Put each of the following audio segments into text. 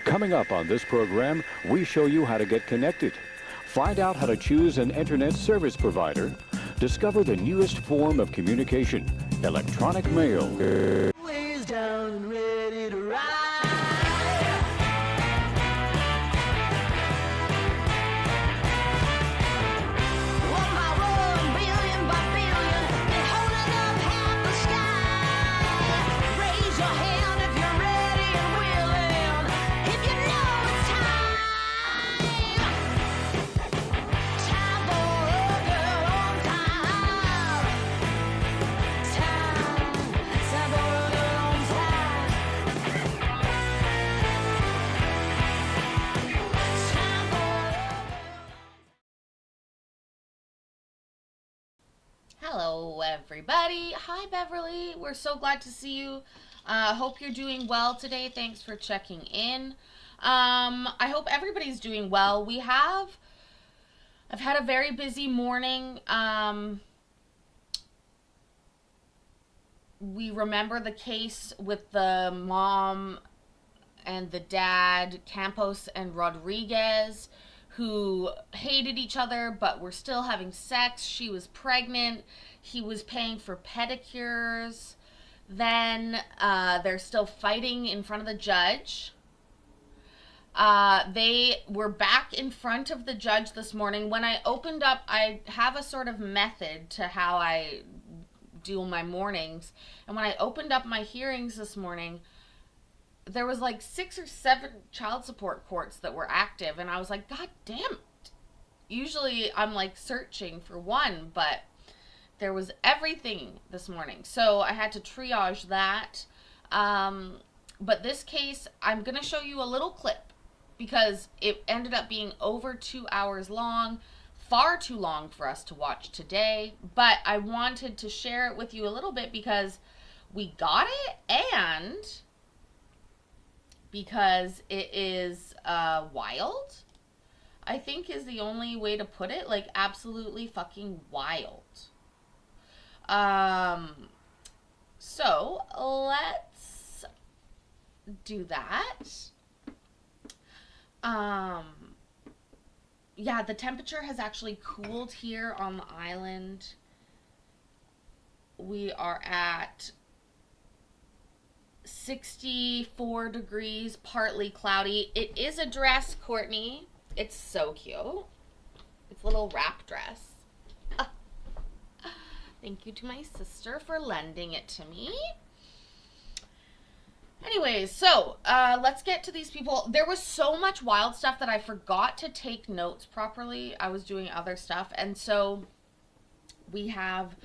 Coming up on this program, we show you how to get connected. Find out how to choose an internet service provider. Discover the newest form of communication, electronic mail. Ways down and ready to ride. One by one, billion by billion, and holding up half the sky. Raise your hand if you're ready and willing. If you know it's time. Time for a girl on time. Time for a girl on time. Time for Hello, everybody. Hi, Beverly. We're so glad to see you. Hope you're doing well today. Thanks for checking in. I hope everybody's doing well. I've had a very busy morning. We remember the case with the mom and the dad, Campos and Rodriguez, who hated each other but were still having sex. She was pregnant. He was paying for pedicures. Then they're still fighting in front of the judge. They were back in front of the judge this morning. When I opened up, I have a sort of method to how I do my mornings. And when I opened up my hearings this morning, there was like 6 or 7 child support courts that were active, and I was like, God damn it. Usually I'm like searching for one, but there was everything this morning. So I had to triage that. But this case, I'm going to show you a little clip because it ended up being over 2 hours long, far too long for us to watch today. But I wanted to share it with you a little bit because we got it, and because it is wild, I think is the only way to put it. Like, absolutely fucking wild. So let's do that. Yeah, the temperature has actually cooled here on the island. We are at 64 degrees, partly cloudy. It is a dress, Courtney. It's so cute. It's a little wrap dress. Thank you to my sister for lending it to me. Anyways, so let's get to these people. There was so much wild stuff that I forgot to take notes properly. I was doing other stuff. And so we have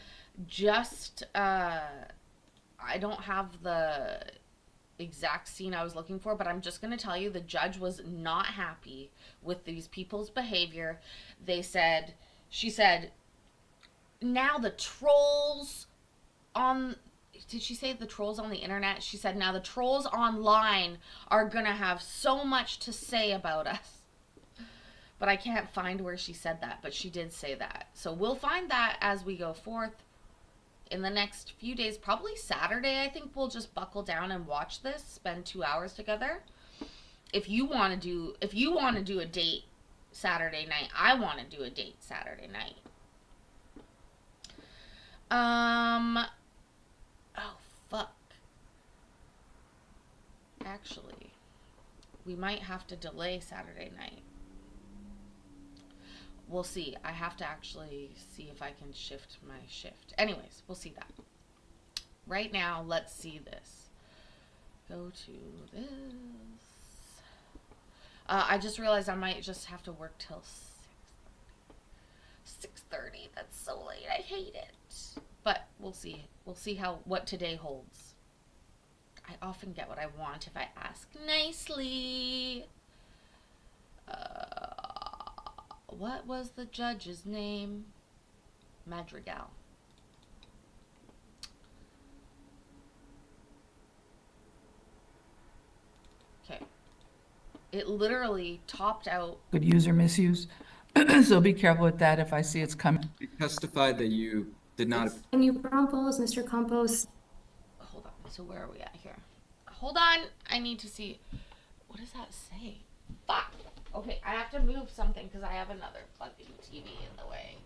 just, I don't have the exact scene I was looking for, but I'm just going to tell you the judge was not happy with these people's behavior. She said, now the trolls on, did she say the trolls on the internet? She said, now the trolls online are going to have so much to say about us. But I can't find where she said that, but she did say that. So we'll find that as we go forth in the next few days. Probably Saturday, I think we'll just buckle down and watch this, spend 2 hours together. If you want to do a date Saturday night, I want to do a date Saturday night. Oh, fuck. Actually, we might have to delay Saturday night. We'll see. I have to actually see if I can shift my shift. Anyways, we'll see that. Right now, let's see this. Go to this. I just realized I might just have to work till 6:30. That's so late. I hate it. But we'll see. We'll see what today holds. I often get what I want if I ask nicely. What was the judge's name? Madrigal. Okay. It literally topped out. Good use or misuse. So be careful with that if I see it's coming. You testified that you did not. Can you Campos, Mr. Campos? Hold on. So where are we at here? Hold on. I need to see. What does that say? Fuck. Okay, I have to move something because I have another fucking TV in the way.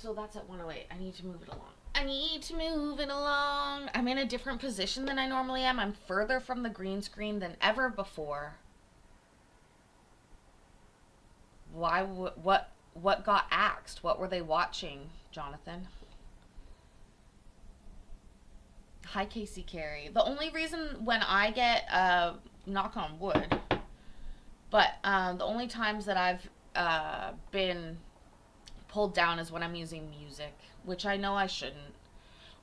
So that's at 108. I need to move it along. I need to move it along. I'm in a different position than I normally am. I'm further from the green screen than ever before. Why? What got axed? What were they watching, Jonathan? Hi, Casey Carey. The only reason when I get, knock on wood, but the only times that I've been pulled down is when I'm using music, which I know I shouldn't,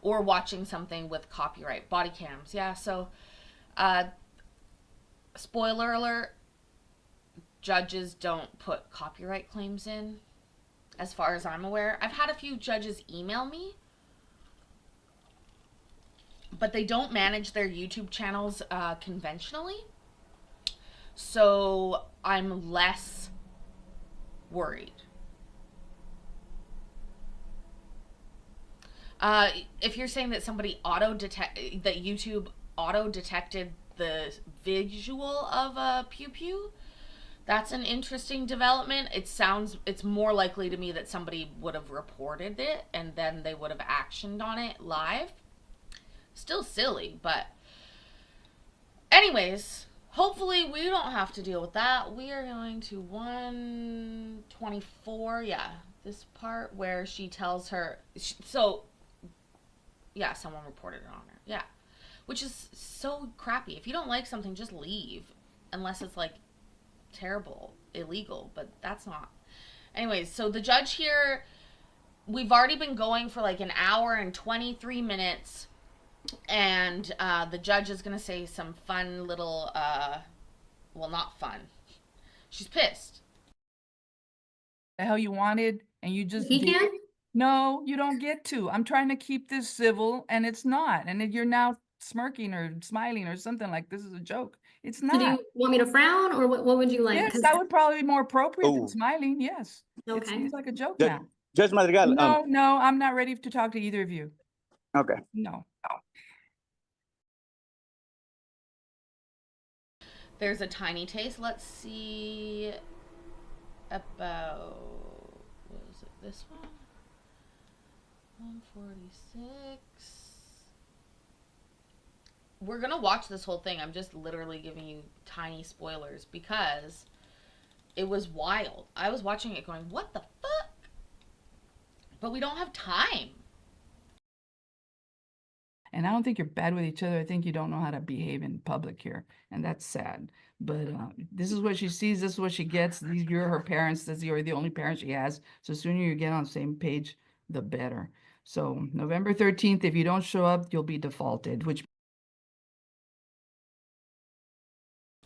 or watching something with copyright. Body cams, yeah. So, spoiler alert, judges don't put copyright claims in, as far as I'm aware. I've had a few judges email me, but they don't manage their YouTube channels conventionally. So I'm less worried. If you're saying that somebody that YouTube auto-detected the visual of a pew pew, that's an interesting development. It's more likely to me that somebody would have reported it and then they would have actioned on it live. Still silly, but anyways, hopefully we don't have to deal with that. We are going to 124, yeah, this part where she tells her, yeah, someone reported it on her, yeah, which is so crappy. If you don't like something, just leave, unless it's like terrible, illegal, but that's not. Anyways, so the judge here, we've already been going for like an hour and 23 minutes. And the judge is going to say some fun little, well, not fun. She's pissed. The hell you wanted, and you just He did. can? No, you don't get to. I'm trying to keep this civil, and it's not. And then you're now smirking or smiling or something like this is a joke. It's So do not. you want me to frown or what would you like? Yes, 'Cause- that would probably be more appropriate than Oh. smiling. Yes. It Okay. seems like a joke Judge, now. Judge Madrigal, No, I'm not ready to talk to either of you. okay. No. There's a tiny taste. Let's see about, what was it, this one? 146. We're going to watch this whole thing. I'm just literally giving you tiny spoilers because it was wild. I was watching it going, what the fuck? But we don't have time. And I don't think you're bad with each other. I think you don't know how to behave in public here, and that's sad. But this is what she sees. This is what she gets. You're her parents. You're the only parent she has. So the sooner you get on the same page, the better. So November 13th, if you don't show up, you'll be defaulted, which.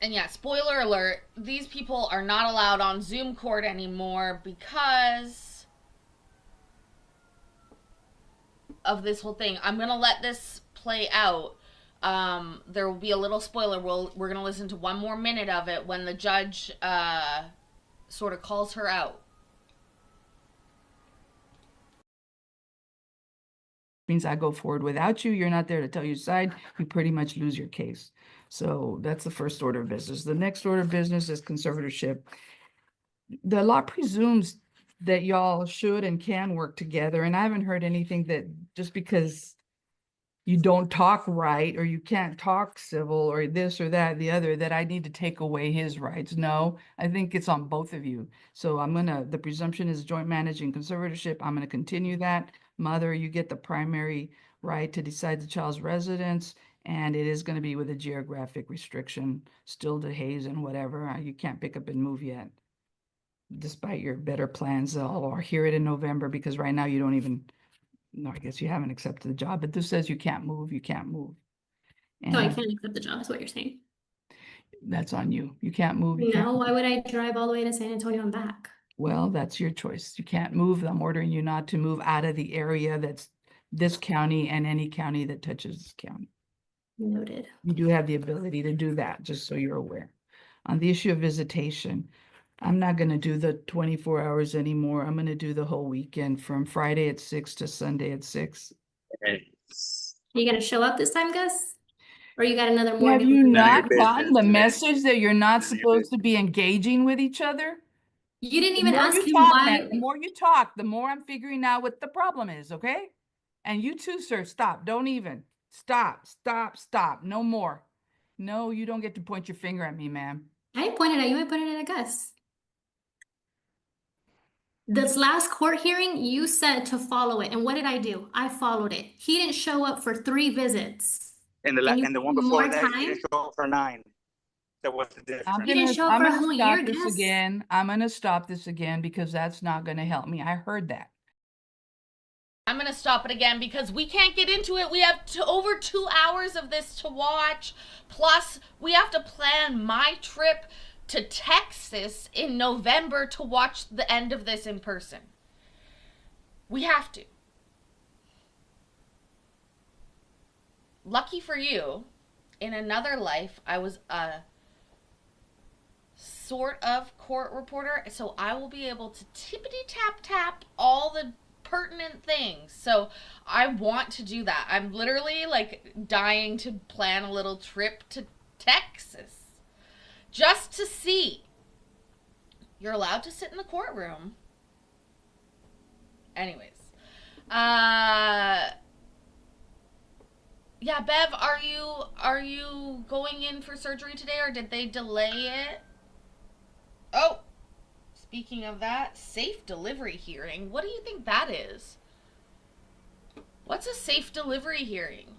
And yeah, spoiler alert, these people are not allowed on Zoom court anymore because of this whole thing. I'm going to let this play out. There will be a little spoiler. We're going to listen to one more minute of it when the judge sort of calls her out. Means I go forward without you. You're not there to tell your side. You pretty much lose your case. So that's the first order of business. The next order of business is conservatorship. The law presumes that y'all should and can work together. And I haven't heard anything that just because you don't talk right or you can't talk civil or this or that, the other, that I need to take away his rights. No, I think it's on both of you. So the presumption is joint managing conservatorship. I'm gonna continue that. Mother, you get the primary right to decide the child's residence, and it is gonna be with a geographic restriction, still to Hayes and whatever. You can't pick up and move yet, despite your better plans. Or hear it in November, because right now you don't even, no, I guess you haven't accepted the job, but this says you can't move, you can't move. So I And can't accept the job is what you're saying. that's on you. You can't move. You can't No, why would I drive all the way to San Antonio and back? Well, that's your choice. You can't move. I'm ordering you not to move out of the area that's this county and any county that touches this county. Noted. You do have the ability to do that, just so you're aware. On the issue of visitation, I'm not gonna do the 24 hours anymore. I'm gonna do the whole weekend from Friday at 6 to Sunday at 6. You gonna show up this time, Gus? Or you got another Have Morgan? you for me? not business gotten the today. message that you're not supposed to be engaging with each other? You didn't The even more ask you him talk, why. Matt, the more you talk, the more I'm figuring out what the problem is, okay? And you too, sir, stop. Don't even. Stop, stop, stop. No more. No, you don't get to point your finger at me, ma'am. I ain't pointed at you, I pointed at Gus. This last court hearing, you said to follow it, and what did I do? I followed it. He didn't show up for 3 visits. And Can you the give one me before more that, he time? didn't show up for 9. So what's the I'm difference? You didn't show up I'm for a gonna whole stop year, this Gus. again. I'm gonna stop this again because that's not gonna help me. I heard that. I'm gonna stop it again because we can't get into it. We have over 2 hours of this to watch. Plus, we have to plan my trip to Texas in November to watch the end of this in person. We have to. Lucky for you, in another life, I was a sort of court reporter, so I will be able to tippity tap tap all the pertinent things. So I want to do that. I'm literally like dying to plan a little trip to Texas just to see. You're allowed to sit in the courtroom. Anyways, yeah, Bev, are you going in for surgery today, or did they delay it? Oh, speaking of that, safe delivery hearing. What do you think that is? What's a safe delivery hearing?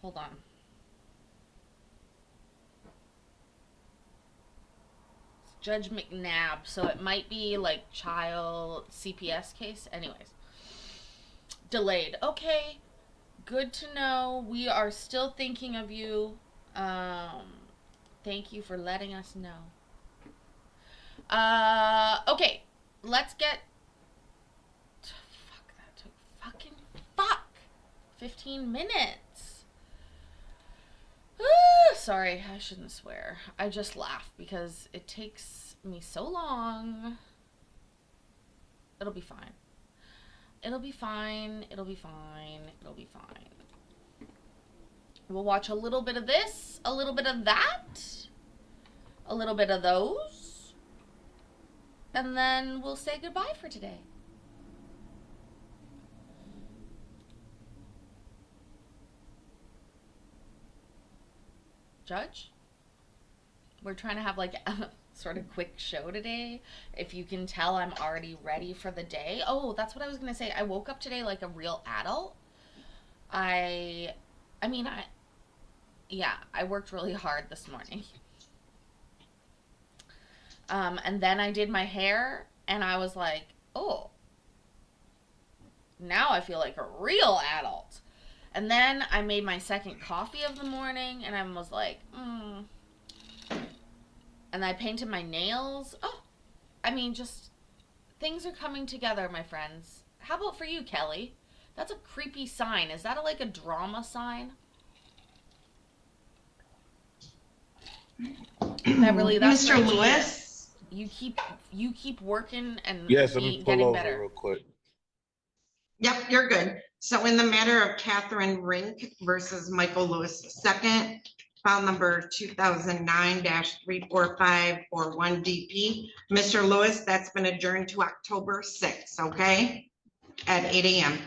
Hold on. It's Judge McNabb, so it might be like child CPS case. Anyways, delayed. Okay, good to know. We are still thinking of you. Thank you for letting us know. Okay, let's get. Fuck, that took fuck 15 minutes. Sorry, I shouldn't swear. I just laugh because it takes me so long. It'll be fine. It'll be fine. It'll be fine. It'll be fine. We'll watch a little bit of this, a little bit of that, a little bit of those, and then we'll say goodbye for today. Judge? We're trying to have like a sort of quick show today. If you can tell, I'm already ready for the day. Oh, that's what I was going to say. I woke up today like a real adult. I worked really hard this morning. And then I did my hair and I was like, oh, now I feel like a real adult. And then I made my second coffee of the morning and I was like, And I painted my nails. Oh, just things are coming together, my friends. How about for you, Kelly? That's a creepy sign. Is that like a drama sign? Beverly, that's Mr. my idea. Lewis? You keep working and Yes, let me pull getting over better. real quick. Yep, you're good. So in the matter of Catherine Rink versus Michael Lewis II, file number 2009-34541 DP. Mr. Lewis, that's been adjourned to October 6th, okay? At 8 a.m.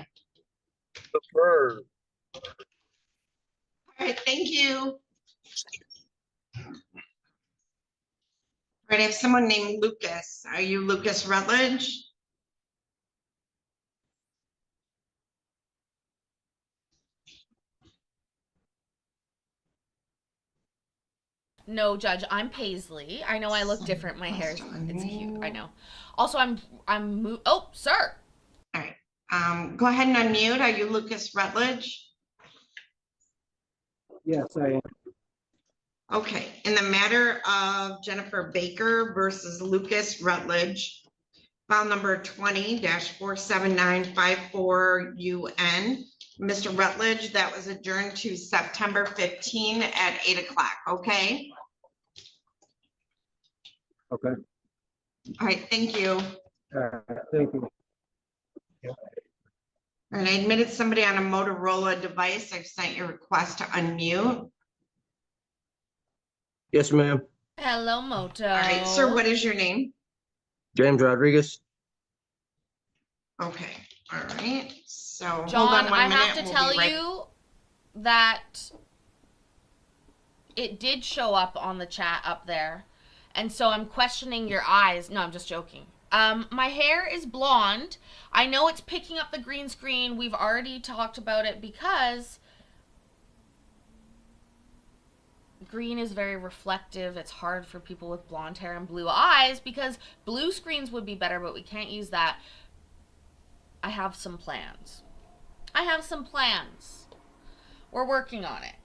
Superb. All right, thank you. All right, I have someone named Lucas. Are you Lucas Rutledge? No, Judge, I'm Paisley. I know I look different. My hair it's cute. I know. Also, oh, sir. All right, go ahead and unmute. Are you Lucas Rutledge? Yes, I am. Okay, in the matter of Jennifer Baker versus Lucas Rutledge, file number 20-47954UN. Mr. Rutledge, that was adjourned to September 15 at 8 o'clock, okay? Okay. All right, thank you. Thank you. All right, I admitted somebody on a Motorola device. I've sent your request to unmute. Yes, ma'am. Hello, Moto. All right, sir, what is your name? James Rodriguez. Okay, all right, so hold John, on one I minute. have to we'll tell be right- you that it did show up on the chat up there. And so I'm questioning your eyes. No, I'm just joking. My hair is blonde. I know it's picking up the green screen. We've already talked about it because green is very reflective. It's hard for people with blonde hair and blue eyes because blue screens would be better, but we can't use that. I have some plans. We're working on it.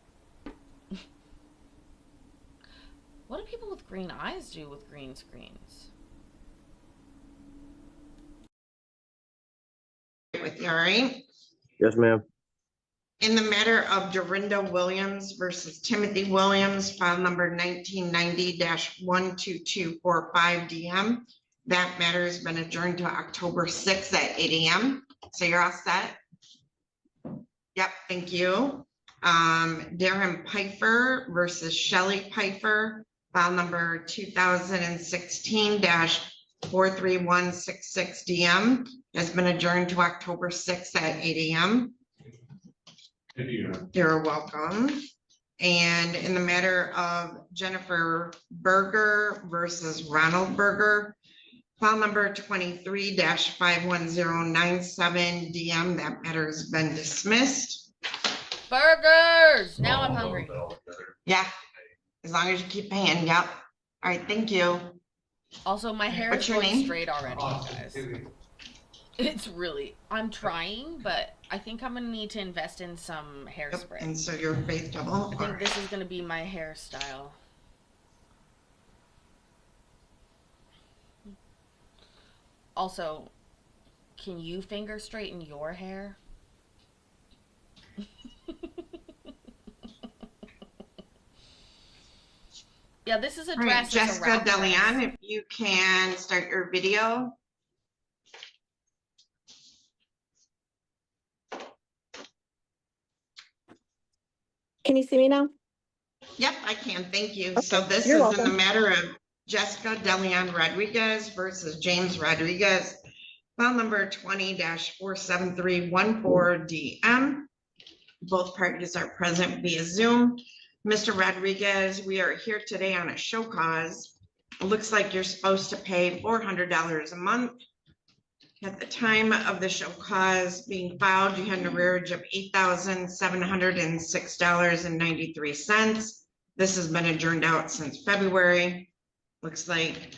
What do people with green eyes do with green screens? With you, all right? Yes, ma'am. In the matter of Dorinda Williams versus Timothy Williams, file number 1990-12245 DM. That matter has been adjourned to October 6th at 8 AM. So you're all set? Yep, thank you. Darren Pfeiffer versus Shelley Pfeiffer, file number 2016-43166 DM has been adjourned to October 6th at 8 AM. You're welcome. And in the matter of Jennifer Berger versus Ronald Berger, file number 23-51097 DM, that matter has been dismissed. Burgers! Now I'm hungry. Yeah, as long as you keep paying, yep. All right, thank you. Also, my hair What's is your going name? straight already, guys. It's really, I'm trying, but I think I'm gonna need to invest in some Yep, hairspray. and so you're Faith Double. All I think right. this is gonna be my hairstyle. Also, can you finger straighten your hair? Yeah, this is a All right, dress. It's a Jessica wrap dress. DeLeon, if you can start your video. Can you see me now? Yep, I can, thank you. Okay, So this you're is in the welcome. matter of Jessica DeLeon Rodriguez versus James Rodriguez, file number 20-47314 DM. Both parties are present via Zoom. Mr. Rodriguez, we are here today on a show cause. It looks like you're supposed to pay $400 a month. At the time of the show cause being filed, you had an arrearage of $8,706.93. This has been adjourned out since February. Looks like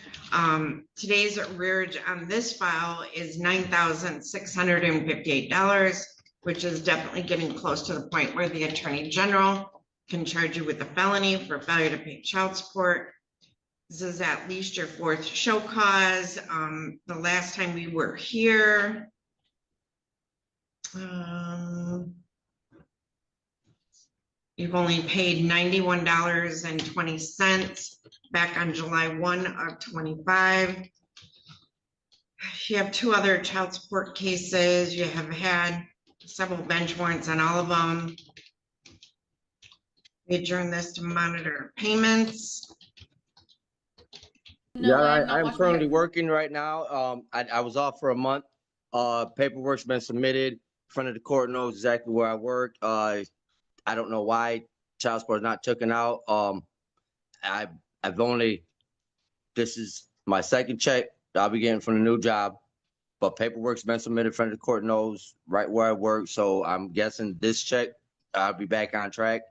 today's arrearage on this file is $9,658, which is definitely getting close to the point where the Attorney General can charge you with a felony for failure to pay child support. This is at least your fourth show cause. The last time we were here, you've only paid $91.20 back on July 1 of 25. You have two other child support cases. You have had several bench warrants on all of them. We adjourn this to monitor payments. No, Yeah, I'm not I'm washing my currently hair. working right now. I was off for a month. Paperwork's been submitted. In front of the court knows exactly where I work. I don't know why child support is not taken out. This is my second check I'll be getting from the new job, but paperwork's been submitted. In front of the court knows right where I work. So I'm guessing this check, I'll be back on track.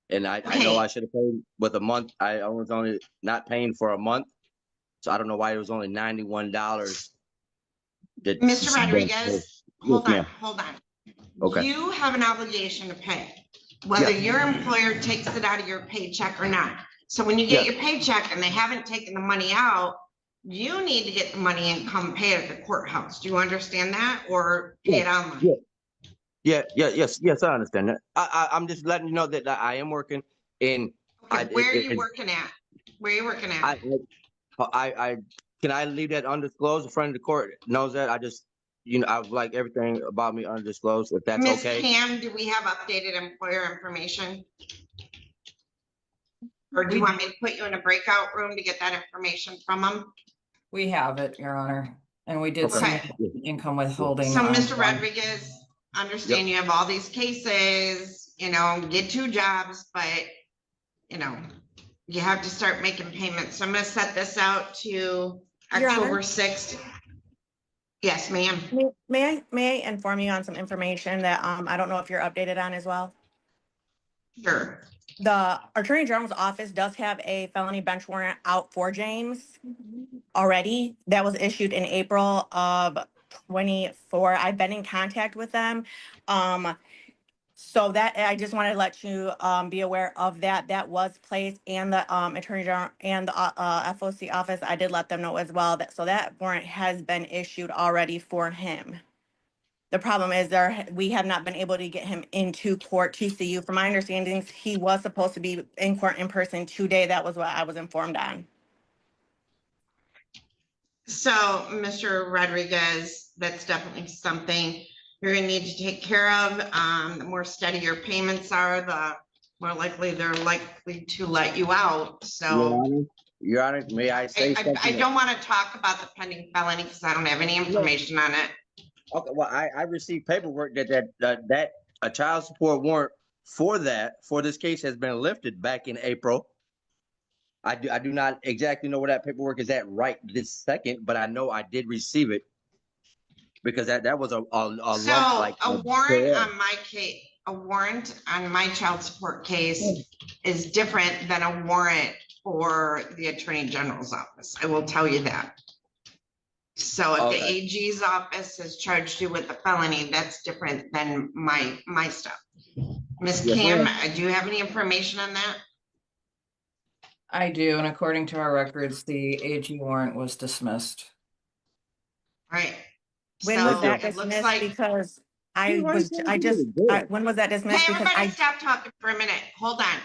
And I know I should have paid with a month. I was only not paying for a month. So I don't know why it was only $91. Mr. Rodriguez, hold ma'am. on. Okay. You have an obligation to pay, whether your employer takes it out of your paycheck or not. So when you get your paycheck and they haven't taken the money out, you need to get the money and come pay it at the courthouse. Do you understand that, or pay it online? Yes, I understand that. I'm just letting you know that I am working in. Okay, where are you working at? Where are you working at? I can I leave that undisclosed in front of the court knows that. I just I would like everything about me undisclosed, if that's Ms. okay. Pam, do we have updated employer information? Or do you want me to put you in a breakout room to get that information from them? We have it, Your Honor, and we did Okay. submit income withholding. So, on Mr. one. Rodriguez, understand you have all these cases, get 2 jobs, but, you have to start making payments. So I'm gonna set this out to Your Honor? October 6th. Yes, ma'am. May I inform you on some information that I don't know if you're updated on as well? Sure. The Attorney General's office does have a felony bench warrant out for James already. That was issued in April of 24. I've been in contact with them. So that, I just wanted to let you be aware of that. That was placed, and the Attorney General and the FOC office, I did let them know as well, that, so that warrant has been issued already for him. The problem is we have not been able to get him into court to see you. From my understanding, he was supposed to be in court in person today. That was what I was informed on. So, Mr. Rodriguez, that's definitely something you're gonna need to take care of. The more steady your payments are, the more likely they're likely to let you out. So Your Honor, may I say something? I don't want to talk about the pending felony because I don't have any information on it. Okay, well, I received paperwork that a child support warrant for this case has been lifted back in April. I do not exactly know where that paperwork is at right this second, but I know I did receive it because that was a lump, So like a warrant on my case, a warrant on my child support case is different than a warrant for the Attorney General's office. I will tell you that. So if the Okay. AG's office has charged you with a felony, that's different than my stuff. Ms. Yes, Kim, ma'am. do you have any information on that? I do, and according to our records, the AG warrant was dismissed. Right. When was So that it looks dismissed? like, Because Hey, why is that when was that dismissed? hey, Because everybody stop talking for a minute. Hold on.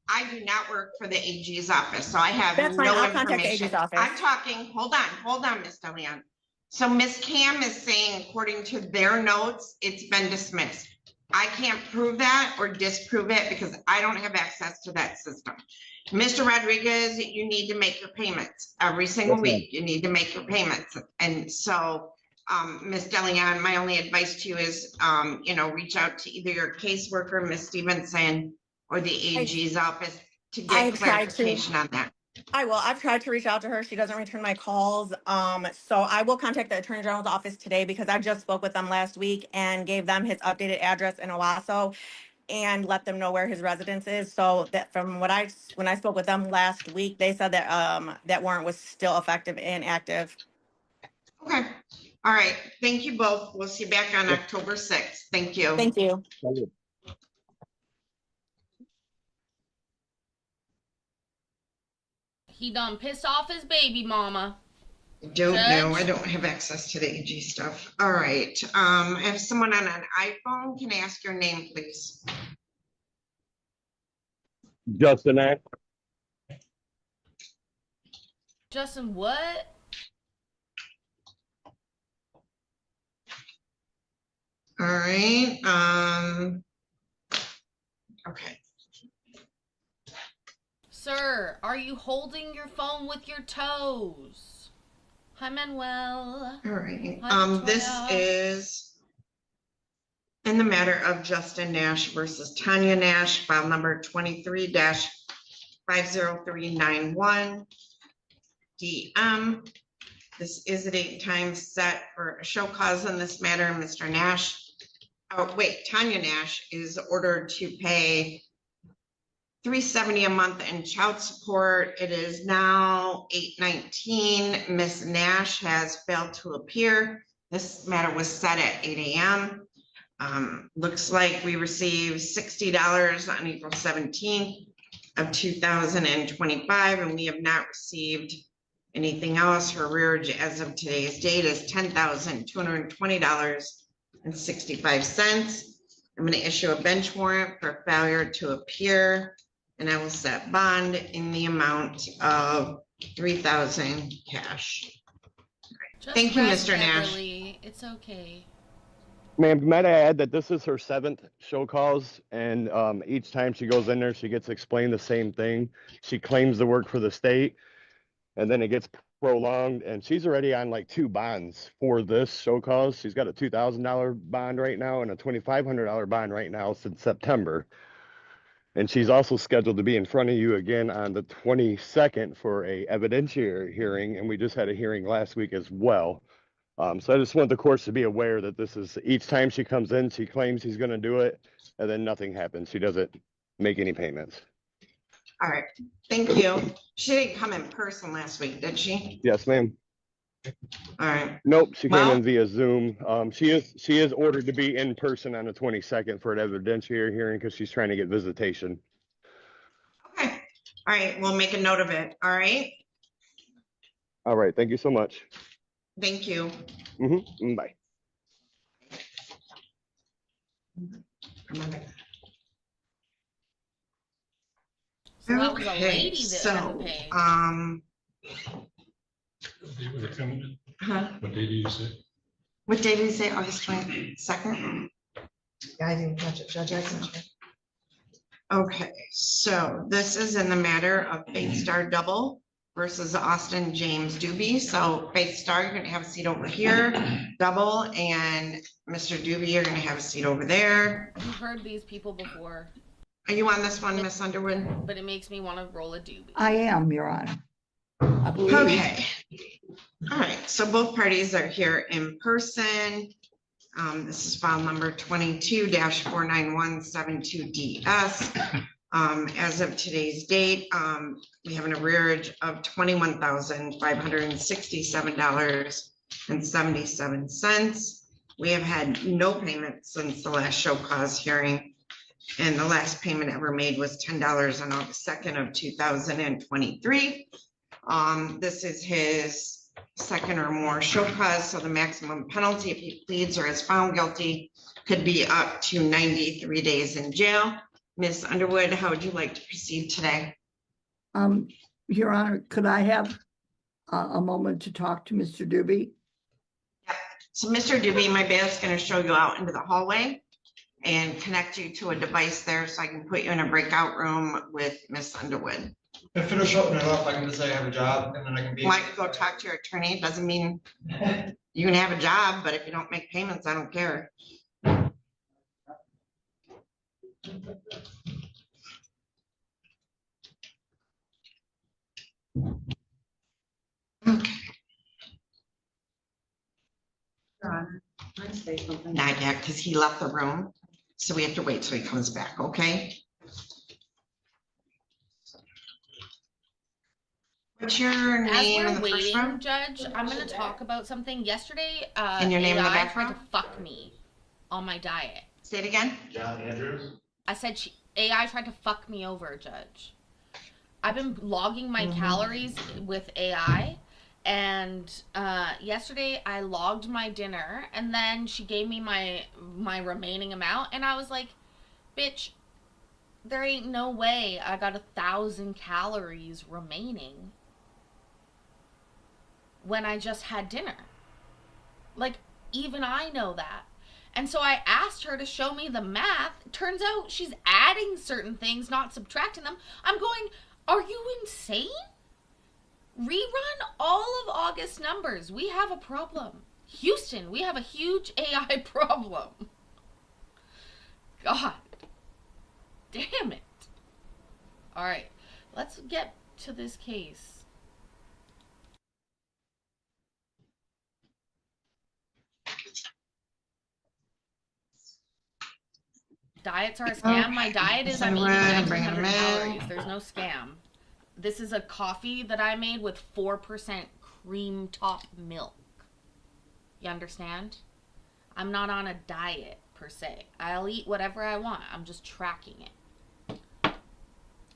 I do not work for the AG's office, so I have That's fine. no I'll contact the information. AG's office. I'm talking, hold on, Ms. DeLeon. So Ms. Cam is saying, according to their notes, it's been dismissed. I can't prove that or disprove it because I don't have access to that system. Mr. Rodriguez, you need to make your payments every single Yes, ma'am. week. You need to make your payments. And so, Ms. DeLeon, my only advice to you is, reach out to either your caseworker, Ms. Stevenson, or the AG's office to I get tried to. clarification on that. I will. I've tried to reach out to her. She doesn't return my calls. So I will contact the Attorney General's office today because I just spoke with them last week and gave them his updated address in Owasso and let them know where his residence is. So that when I spoke with them last week, they said that that warrant was still effective and active. Okay. All right. Thank you both. We'll see you back on October 6th. Thank you. Thank you. He done pissed off his baby mama. Don't know. Judge? I don't have access to the AG stuff. All right. I have someone on an iPhone. Can I ask your name, please? Justin Ash. Justin, what? All right. Okay. Sir, are you holding your phone with your toes? Hi, Manuel. All right. Hi, This Victoria. is in the matter of Justin Nash versus Tanya Nash, file number 23-50391. DM. This is a date and time set for a show cause in this matter. Mr. Nash, Tanya Nash is ordered to pay $370 a month in child support. It is now 8:19. Ms. Nash has failed to appear. This matter was set at 8 a.m. Looks like we received $60 on April 17th of 2025, and we have not received anything else. Her arrearage as of today's date is $10,220.65. I'm going to issue a bench warrant for failure to appear, and I will set bond in the amount of $3,000 cash. Just Thank you, rest, Mr. Nash. Beverly. It's okay. Ma'am, might I add that this is her 7th show cause, and each time she goes in there, she gets explained the same thing. She claims to work for the state, and then it gets prolonged, and she's already on like 2 bonds for this show cause. She's got a $2,000 bond right now and a $2,500 bond right now since September. And she's also scheduled to be in front of you again on the 22nd for a evidentiary hearing, and we just had a hearing last week as well. So I just want the courts to be aware that this is, each time she comes in, she claims she's gonna do it, and then nothing happens. She doesn't make any payments. All right, thank you. She didn't come in person last week, did she? Yes, ma'am. All right, Nope, she came Well- in via Zoom. She is ordered to be in person on the 22nd for an evidentiary hearing because she's trying to get visitation. okay. All right, we'll make a note of it. All right, All right, thank you so much. thank you. Bye. So that was a Okay, lady that so, had to pay. Huh? What day do you say? What day did you say, August 22nd? Yeah, I didn't catch it, Judge. I can check. Okay, so this is in the matter of Faith Star Double versus Austin James Doobie. So Faith Star, you're gonna have a seat over here, Double, and Mr. Doobie, you're gonna have a seat over there. You've heard these people before, Are you on this one, Miss Underwood? but it makes me want to roll a doobie. I am, Your Honor. I believe. Okay. All right, so both parties are here in person. This is file number 22-49172DS. As of today's date, we have an arrearage of $21,567.77. We have had no payment since the last show cause hearing. And the last payment ever made was $10 on August 2nd of 2023. This is his second or more show cause, so the maximum penalty if he pleads or is found guilty could be up to 93 days in jail. Ms. Underwood, how would you like to proceed today? Your Honor, could I have a moment to talk to Mr. Doobie? So Mr. Doobie, my bad's gonna show you out into the hallway and connect you to a device there so I can put you in a breakout room with Ms. Underwood. If it'll shorten it up, I can just say I have a job and then I can be. Might go talk to your attorney, doesn't mean you can have a job, but if you don't make payments, I don't care. Okay. Not yet, because he left the room, so we have to wait till he comes back, okay? What's your As name in we're the first waiting, row? Judge, I'm gonna talk about something. Yesterday, And your name in the AI back tried row? to fuck me on my diet. Say it again. John Andrews. I said AI tried to fuck me over, Judge. I've been logging my calories with AI, and yesterday I logged my dinner, and then she gave me my remaining amount, and I was like, bitch, there ain't no way I got 1,000 calories remaining when I just had dinner. Like, even I know that. And so I asked her to show me the math. Turns out she's adding certain things, not subtracting them. I'm going, are you insane? Rerun all of August numbers. We have a problem. Houston, we have a huge AI problem. God. Damn it. All right, let's get to this case. Diets are a scam. My diet is I'm eating Bring 'em 1,900 in. calories. There's no scam. This is a coffee that I made with 4% cream top milk. You understand? I'm not on a diet per se. I'll eat whatever I want. I'm just tracking it.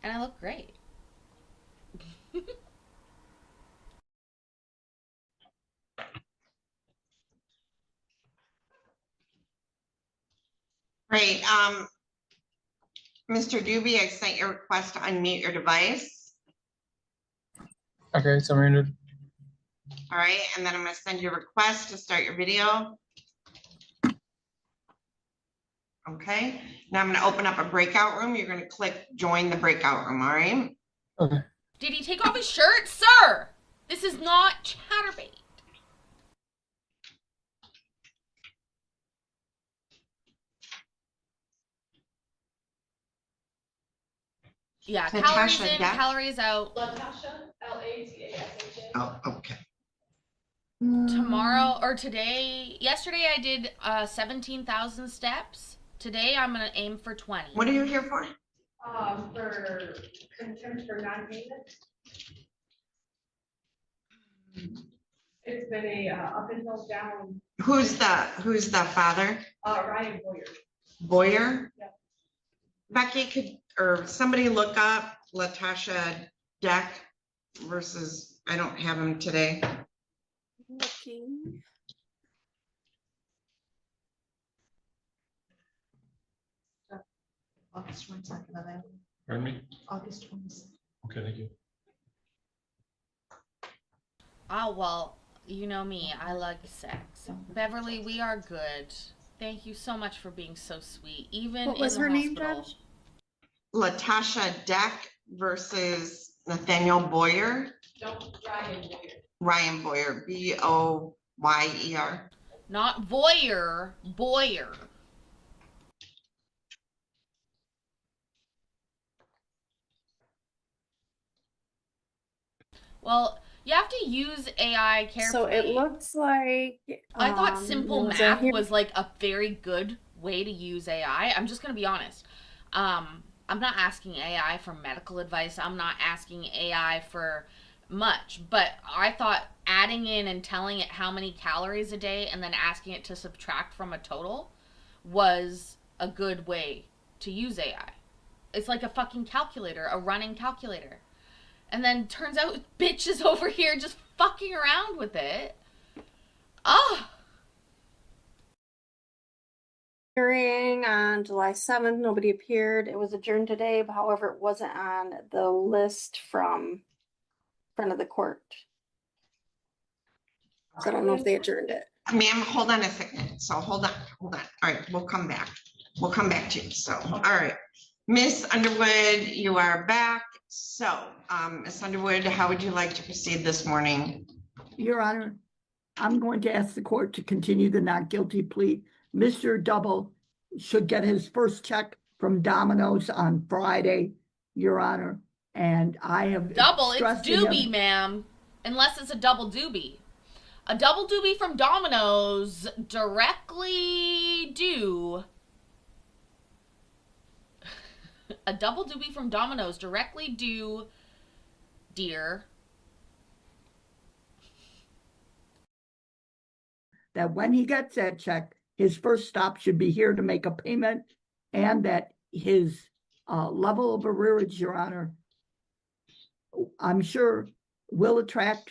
And I look great. Great. Mr. Doobie, I sent your request to unmute your device. Okay, so I'm gonna. All right, and then I'm gonna send you a request to start your video. Okay, now I'm gonna open up a breakout room. You're gonna click join the breakout room, all right? Did he take off his shirt? Sir! This is not Chatterbait. Yeah, calories Natasha in, Deck? calories out. Latasha, Latasha. Oh, okay. Tomorrow or today, yesterday I did 17,000 steps. Today I'm gonna aim for 20. What are you here for? For contempt for non-payment. It's been a up and down, Who's the father? Ryan Boyer. Boyer? Yep. Becky, or somebody look up Latasha Deck versus, I don't have him today. Looking. August 22nd. Pardon me? August 22nd. Okay, thank you. Oh, well, you know me. I like sex. Beverly, we are good. Thank you so much for being so sweet. Even What was in the her name, hospital. Judge? Latasha Deck versus Nathaniel Boyer. No, Ryan Boyer. Ryan Boyer, Boyer. Not voyeur, Boyer. Well, you have to use AI carefully. So it looks like I thought simple was math here- was like a very good way to use AI. I'm just gonna be honest. I'm not asking AI for medical advice. I'm not asking AI for much, but I thought adding in and telling it how many calories a day and then asking it to subtract from a total was a good way to use AI. It's like a fucking calculator, a running calculator. And then turns out bitch is over here just fucking around with it. Ah! Hearing on July 7th, nobody appeared. It was adjourned today, but however, it wasn't on the list from front of the court. So I don't know if they adjourned it. Ma'am, hold on a second. So hold on. All right, we'll come back. We'll come back to you. So, all right. Miss Underwood, you are back. So, Miss Underwood, how would you like to proceed this morning? Your Honor, I'm going to ask the court to continue the not guilty plea. Mr. Double should get his first check from Domino's on Friday, Your Honor. And I have Double, it's stressed to him- doobie, ma'am. Unless it's a double doobie. A double doobie from Domino's directly due. A double doobie from Domino's directly due, dear. that when he gets that check, his first stop should be here to make a payment, and that his level of arrearage, Your Honor, I'm sure will attract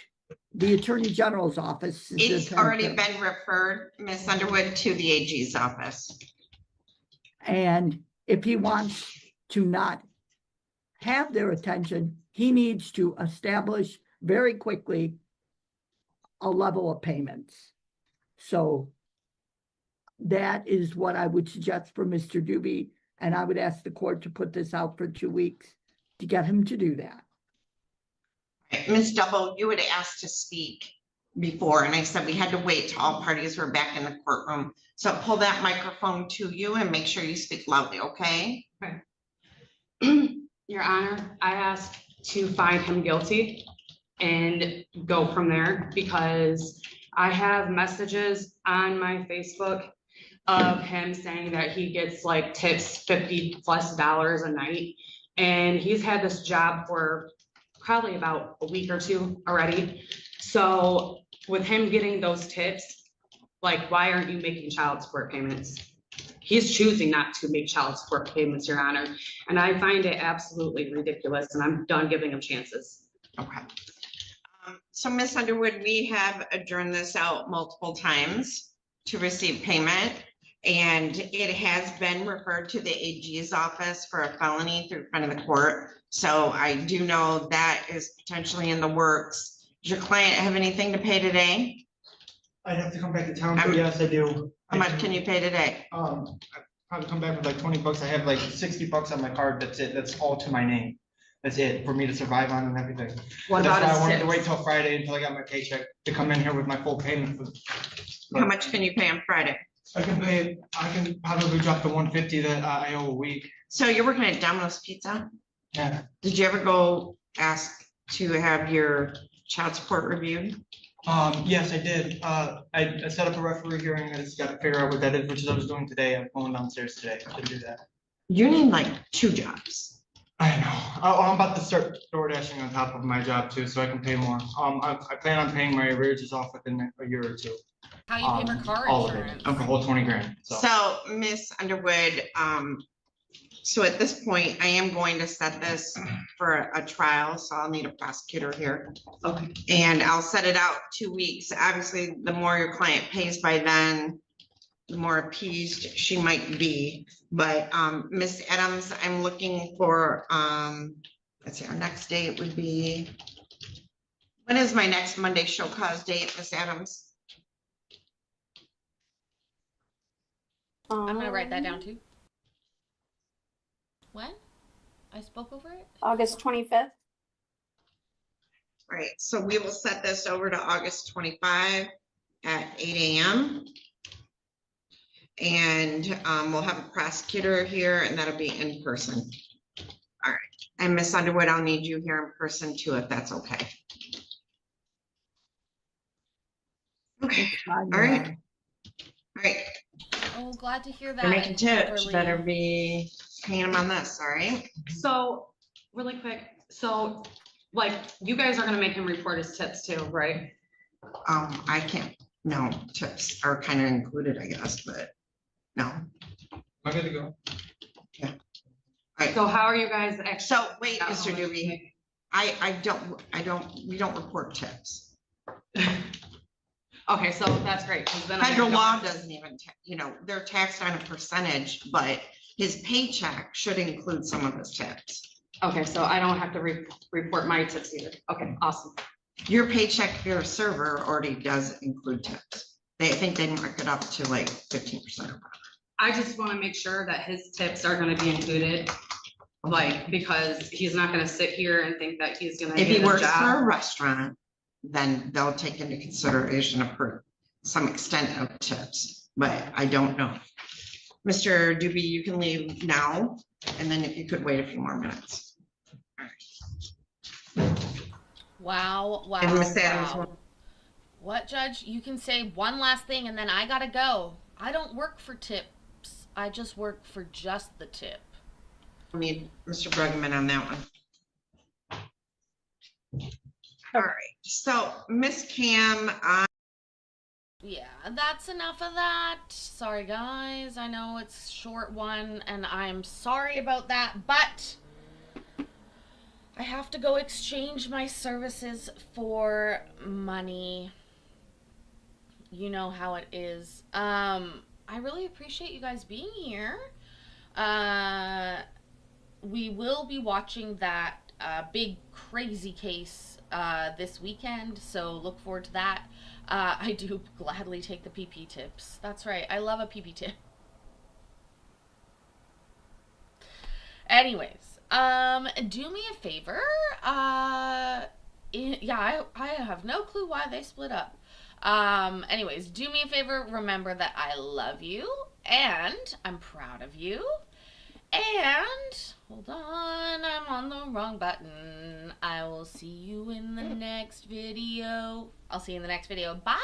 the Attorney General's office. It's already been referred, Miss Underwood, to the AG's office. And if he wants to not have their attention, he needs to establish very quickly a level of payments. So that is what I would suggest for Mr. Doobie, and I would ask the court to put this out for 2 weeks to get him to do that. Ms. Double, you had asked to speak before, and I said we had to wait till all parties were back in the courtroom. So pull that microphone to you and make sure you speak loudly, okay? Your Honor, I ask to find him guilty and go from there because I have messages on my Facebook of him saying that he gets like tips $50+ a night. And he's had this job for probably about a week or two already. So with him getting those tips, like, why aren't you making child support payments? He's choosing not to make child support payments, Your Honor. And I find it absolutely ridiculous, and I'm done giving him chances. Okay. So Ms. Underwood, we have adjourned this out multiple times to receive payment. And it has been referred to the AG's office for a felony through front of the court. So I do know that is potentially in the works. Does your client have anything to pay today? I'd have to come back to town, but I'm- yes, I do. How much can you pay today? I'd probably come back with like 20 bucks. I have like 60 bucks on my card. That's it. That's all to my name. That's it for me to survive on and everything. What That's about why his I wanted to tips? wait till Friday until I got my paycheck to come in here with my full payment. How much can you pay on Friday? I can probably drop the 150 that I owe a week. So you're working at Domino's Pizza? Yeah. Did you ever go ask to have your child support reviewed? Yes, I did. I set up a referee hearing. I just got to figure out what that is, which is what I was doing today. I'm going downstairs today to do that. You need like 2 jobs. I know. I'm about to start door dashing on top of my job too, so I can pay more. I plan on paying my arrearages off within a year or two. How you pay for car All of insurance? it, the whole 20 grand. So, Miss Underwood, so at this point, I am going to set this for a trial, so I'll need a prosecutor here. Okay. And I'll set it out 2 weeks. Obviously, the more your client pays by then, the more appeased she might be. But, Miss Adams, I'm looking for, let's see, our next date would be, when is my next Monday show cause date, Miss Adams? I'm gonna write that down too. When? I spoke over it? August 25th. Right, so we will set this over to August 25 at 8 AM. And we'll have a prosecutor here and that'll be in person. All right, and Miss Underwood, I'll need you here in person too, if that's okay. Okay, all right. All right, Oh, glad to hear that. you're making tips, Beverly. better be paying them on this, all right? So, really quick, so, like, you guys are gonna make him report his tips too, right? I can't, no, tips are kind of included, I guess, but no. I'm good to go. So how are you guys actually? So wait, Mr. Doobie, we don't report tips. Okay, so that's great. 'cause then I Federal don't- law doesn't even, they're taxed on a percentage, but his paycheck should include some of his tips. Okay, so I don't have to report my tips either. Okay, awesome. Your paycheck for your server already does include tips. I think they mark it up to like 15%. I just want to make sure that his tips are gonna be included. Like, because he's not gonna sit here and think that he's gonna. If he get a works for a job. restaurant, then they'll take into consideration some extent of tips, but I don't know. Mr. Doobie, you can leave now, and then if you could wait a few more minutes. Wow, wow, And Miss Adams wow. will- What, Judge? You can say one last thing and then I gotta go. I don't work for tips. I just work for just the tip. I need Mr. Brugman on that one. All right, so Miss Cam, Yeah, that's enough of that. Sorry, guys. I know it's a short one, and I'm sorry about that, but I have to go exchange my services for money. You know how it is. I really appreciate you guys being here. We will be watching that big crazy case this weekend, so look forward to that. I do gladly take the PP tips. That's right. I love a PP tip. Anyways, do me a favor. Yeah, I have no clue why they split up. Anyways, do me a favor. Remember that I love you and I'm proud of you. And hold on, I'm on the wrong button. I will see you in the next video. I'll see you in the next video. Bye.